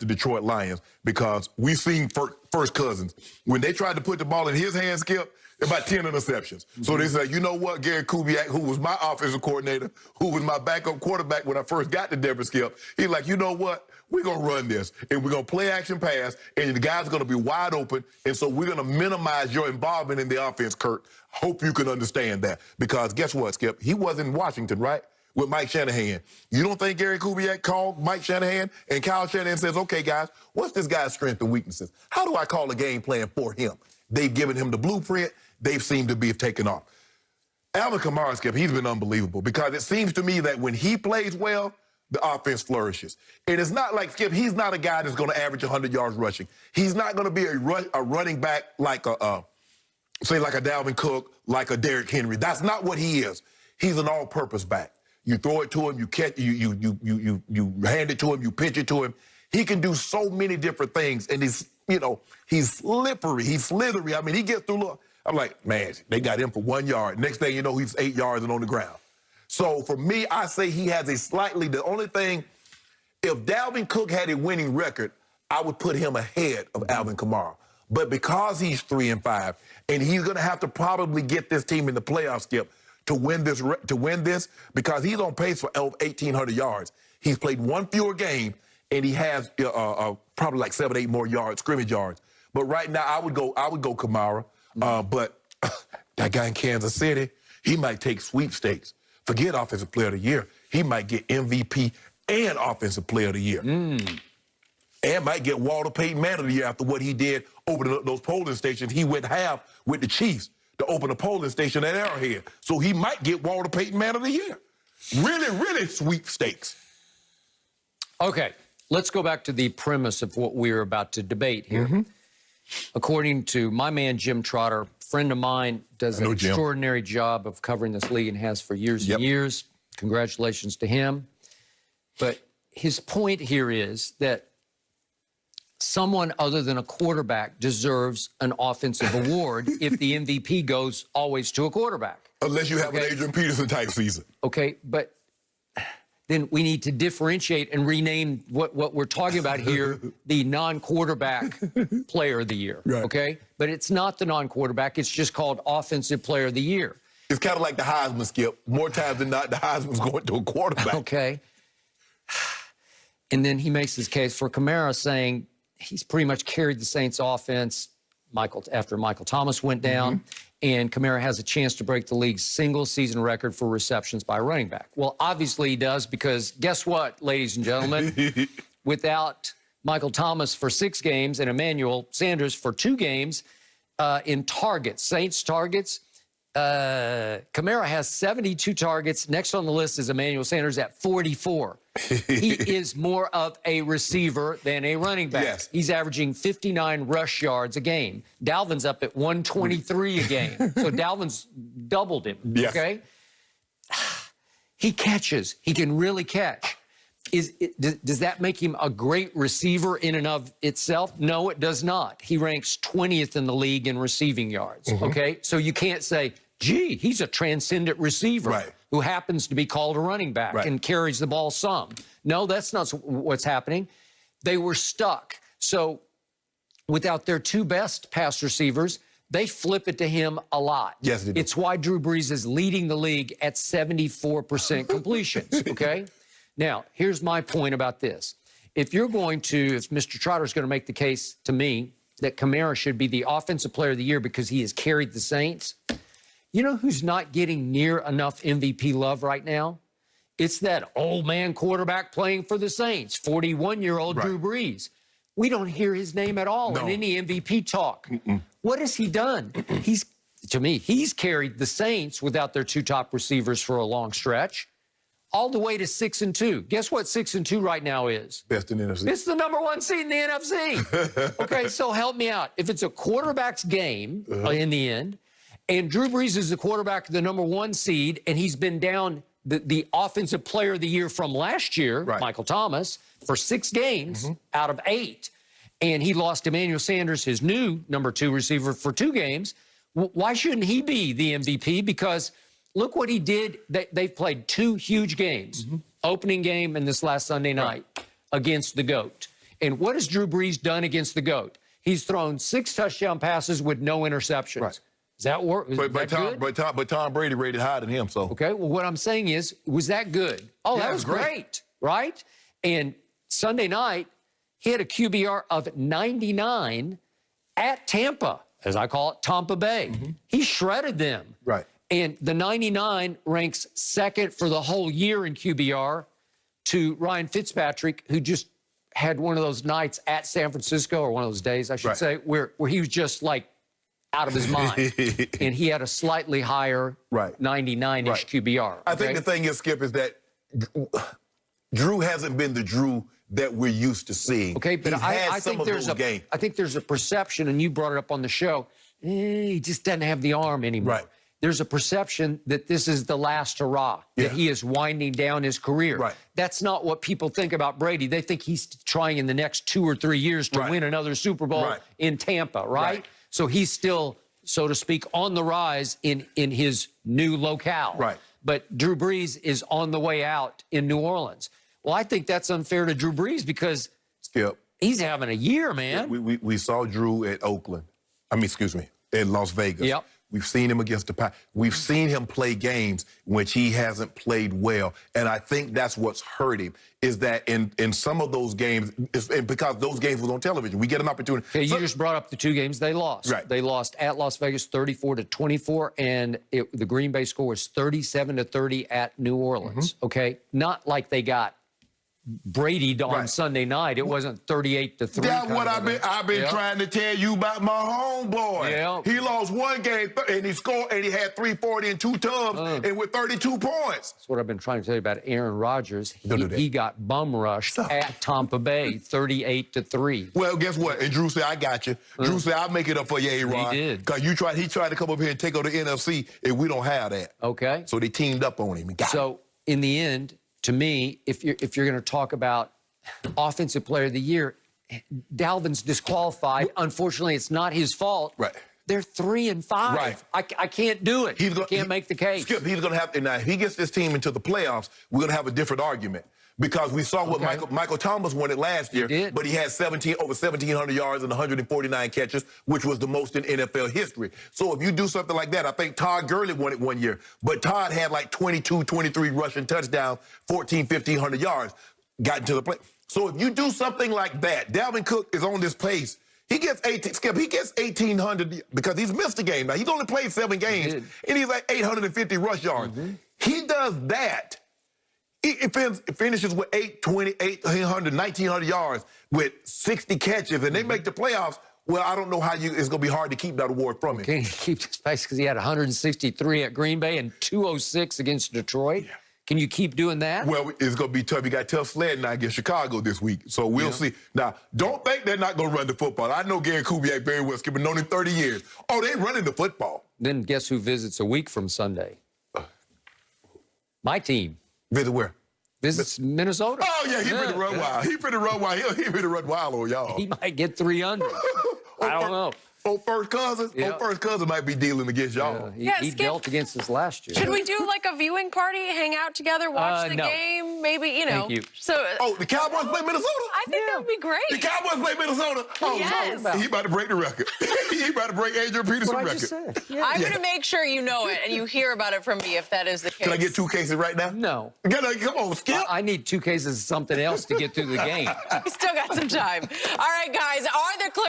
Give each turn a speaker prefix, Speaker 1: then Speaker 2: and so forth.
Speaker 1: the Detroit Lions because we've seen first Cousins. When they tried to put the ball in his hands, Skip, about 10 interceptions. So they said, you know what, Gary Kubiak, who was my offensive coordinator, who was my backup quarterback when I first got to Denver, Skip, he's like, you know what, we're going to run this, and we're going to play action pass, and the guy's going to be wide open, and so we're going to minimize your involvement in the offense, Kirk. Hope you can understand that. Because guess what, Skip? He wasn't in Washington, right? With Mike Shanahan. You don't think Gary Kubiak called Mike Shanahan and Kyle Shanahan says, okay, guys, what's this guy's strengths and weaknesses? How do I call a game plan for him? They've given him the blueprint. They've seemed to be taken off. Alvin Kamara, Skip, he's been unbelievable because it seems to me that when he plays well, the offense flourishes. And it's not like, Skip, he's not a guy that's going to average 100 yards rushing. He's not going to be a running back like say like a Dalvin Cook, like a Derrick Henry. That's not what he is. He's an all-purpose back. You throw it to him, you catch, you hand it to him, you pitch it to him. He can do so many different things, and he's slippery, he's slithery. I mean, he gets through. Look, I'm like, man, they got him for 1 yard. Next thing you know, he's 8 yards and on the ground. So for me, I say he has the only thing, if Dalvin Cook had a winning record, I would put him ahead of Alvin Kamara. But because he's 3-5, and he's going to have to probably get this team in the playoffs, Skip, to win this, because he's on pace for 1,800 yards. He's played one fewer game, and he has probably like 7, 8 more yards, scrimmage yards. But right now, I would go Kamara. But that guy in Kansas City, he might take sweepstakes. Forget Offensive Player of the Year. He might get MVP and Offensive Player of the Year. And might get Walter Payton Man of the Year after what he did over those polling stations. He went half with the Chiefs to open a polling station at Arrowhead. So he might get Walter Payton Man of the Year. Really, really sweepstakes.
Speaker 2: Okay, let's go back to the premise of what we're about to debate here. According to my man, Jim Trotter, friend of mine, does an extraordinary job of covering this league and has for years and years. Congratulations to him. But his point here is that someone other than a quarterback deserves an offensive award if the MVP goes always to a quarterback.
Speaker 1: Unless you have an Adrian Peterson type season.
Speaker 2: Okay, but then we need to differentiate and rename what we're talking about here the non-quarterback player of the year, okay? But it's not the non-quarterback. It's just called offensive player of the year.
Speaker 1: It's kind of like the Heisman, Skip. More times than not, the Heisman's going to a quarterback.
Speaker 2: Okay. And then he makes his case for Kamara, saying he's pretty much carried the Saints offense after Michael Thomas went down, and Kamara has a chance to break the league's single-season record for receptions by a running back. Well, obviously he does, because guess what, ladies and gentlemen? Without Michael Thomas for 6 games and Emmanuel Sanders for 2 games in targets, Saints targets, Kamara has 72 targets. Next on the list is Emmanuel Sanders at 44. He is more of a receiver than a running back. He's averaging 59 rush yards a game. Dalvin's up at 123 a game. So Dalvin's doubled him, okay? He catches. He can really catch. Does that make him a great receiver in and of itself? No, it does not. He ranks 20th in the league in receiving yards, okay? So you can't say, gee, he's a transcendent receiver who happens to be called a running back and carries the ball some. No, that's not what's happening. They were stuck. So without their 2 best pass receivers, they flip it to him a lot.
Speaker 1: Yes, they do.
Speaker 2: It's why Drew Brees is leading the league at 74% completions, okay? Now, here's my point about this. If Mr. Trotter's going to make the case to me that Kamara should be the offensive player of the year because he has carried the Saints, you know who's not getting near enough MVP love right now? It's that old man quarterback playing for the Saints, 41-year-old Drew Brees. We don't hear his name at all in any MVP talk. What has he done? To me, he's carried the Saints without their 2 top receivers for a long stretch, all the way to 6-2. Guess what 6-2 right now is?
Speaker 1: Best in the NFC.
Speaker 2: It's the #1 seed in the NFC. Okay, so help me out. If it's a quarterback's game in the end, and Drew Brees is the quarterback of the #1 seed, and he's been down the offensive player of the year from last year, Michael Thomas, for 6 games out of 8, and he lost Emmanuel Sanders, his new #2 receiver, for 2 games, why shouldn't he be the MVP? Because look what he did. They've played 2 huge games, opening game and this last Sunday night against the GOAT. And what has Drew Brees done against the GOAT? He's thrown 6 touchdown passes with no interceptions.
Speaker 1: Right.
Speaker 2: Does that work?
Speaker 1: But Tom Brady rated higher than him, so.
Speaker 2: Okay, well, what I'm saying is, was that good? Oh,
Speaker 1: Yeah,
Speaker 2: that was great, right? And Sunday night, he had a QBR of 99 at Tampa, as I call it, Tampa Bay. He shredded them.
Speaker 1: Right.
Speaker 2: And the 99 ranks second for the whole year in QBR to Ryan Fitzpatrick, who just had one of those nights at San Francisco, or one of those days, I should say, where he was just like out of his mind. And he had a slightly higher 99-ish QBR.
Speaker 1: I think the thing is, Skip, is that Drew hasn't been the Drew that we're used to seeing.
Speaker 2: Okay, but I think there's a perception, and you brought it up on the show, he just doesn't have the arm anymore.
Speaker 1: Right.
Speaker 2: There's a perception that this is the last hurrah, that he is winding down his career.
Speaker 1: Right.
Speaker 2: That's not what people think about Brady. They think he's trying in the next 2 or 3 years to win another Super Bowl in Tampa, right? So he's still, so to speak, on the rise in his new locale.
Speaker 1: Right.
Speaker 2: But Drew Brees is on the way out in New Orleans. Well, I think that's unfair to Drew Brees because he's having a year, man.
Speaker 1: We saw Drew at Oakland. In Las Vegas.
Speaker 2: Yep.
Speaker 1: We've seen him against the Packers. We've seen him play games which he hasn't played well. And I think that's what's hurt him, is that in some of those games, because those games was on television, we get an opportunity.
Speaker 2: Okay, you just brought up the 2 games they lost.
Speaker 1: Right.
Speaker 2: They lost at Las Vegas 34-24, and the Green Bay score was 37-30 at New Orleans. Okay, not like they got Brady on Sunday night. It wasn't 38-3.
Speaker 1: That's what I've been trying to tell you about my homeboy. Yeah. He lost 1 game and he scored, and he had 340 and 2 tubs and with 32 points. That's
Speaker 2: what I've been trying to tell you about Aaron Rodgers. He got bum rushed at Tampa Bay 38-3.
Speaker 1: Well, guess what? And Drew said, I got you. Drew said, I'll make it up for you, A-Rod.
Speaker 2: He did.
Speaker 1: Because he tried to come up here and take over the NFC, and we don't have that.
Speaker 2: Okay.
Speaker 1: So they teamed up on him and got him.
Speaker 2: In the end, to me, if you're going to talk about Offensive Player of the Year, Dalvin's disqualified. Unfortunately, it's not his fault.
Speaker 1: Right.
Speaker 2: They're 3-5.
Speaker 1: Right.
Speaker 2: I can't do it. Can't make the case.
Speaker 1: Skip, he's going to have to, now, if he gets this team into the playoffs, we're going to have a different argument. Because we saw what Michael Thomas won it last year, but he had over 1,700 yards and 149 catches, which was the most in NFL history. So if you do something like that, I think Todd Gurley won it 1 year, but Todd had like 22, 23 rushing touchdowns, 1,500 yards, got into the play. So if you do something like that, Dalvin Cook is on this pace. He gets 1,800 because he's missed a game. Now, he's only played 7 games, and he's like 850 rush yards. He does that. It finishes with 800, 1,900 yards with 60 catches, and they make the playoffs. Well, I don't know how it's going to be hard to keep that award from him.
Speaker 2: Can he keep this pace because he had 163 at Green Bay and 206 against Detroit? Yeah. Can you keep doing that?
Speaker 1: Well, it's going to be tough. You got tough sledding now against Chicago this week, so we'll see. Now, don't think they're not going to run the football. I know Gary Kubiak very well. Skip, known him 30 years. Oh, they running the football.
Speaker 2: Then guess who visits a week from Sunday? My team.
Speaker 1: Visit where?
Speaker 2: Visits Minnesota.
Speaker 1: Oh, yeah, he finna run wild. He finna run wild. He finna run wild on y'all.
Speaker 2: He might get 300. I don't know.
Speaker 1: First Cousins? First Cousins might be dealing against y'all.
Speaker 2: He dealt against us last year.
Speaker 3: Should we do like a viewing party, hang out together, watch the game? Maybe, you know.
Speaker 2: Thank you.
Speaker 3: So,
Speaker 1: the Cowboys play Minnesota?
Speaker 3: I think that would be great.
Speaker 1: The Cowboys play Minnesota? Oh,
Speaker 3: yes.
Speaker 1: No. He about to break the record. He about to break Adrian Peterson's record.
Speaker 2: I just said.
Speaker 3: I'm going to make sure you know it and you hear about it from me if that is the case.
Speaker 1: Can I get 2 cases right now?
Speaker 2: No.
Speaker 1: Come on, Skip.
Speaker 2: I need 2 cases of something else to get through the game.
Speaker 3: We still got some time. All right, guys, are there clips?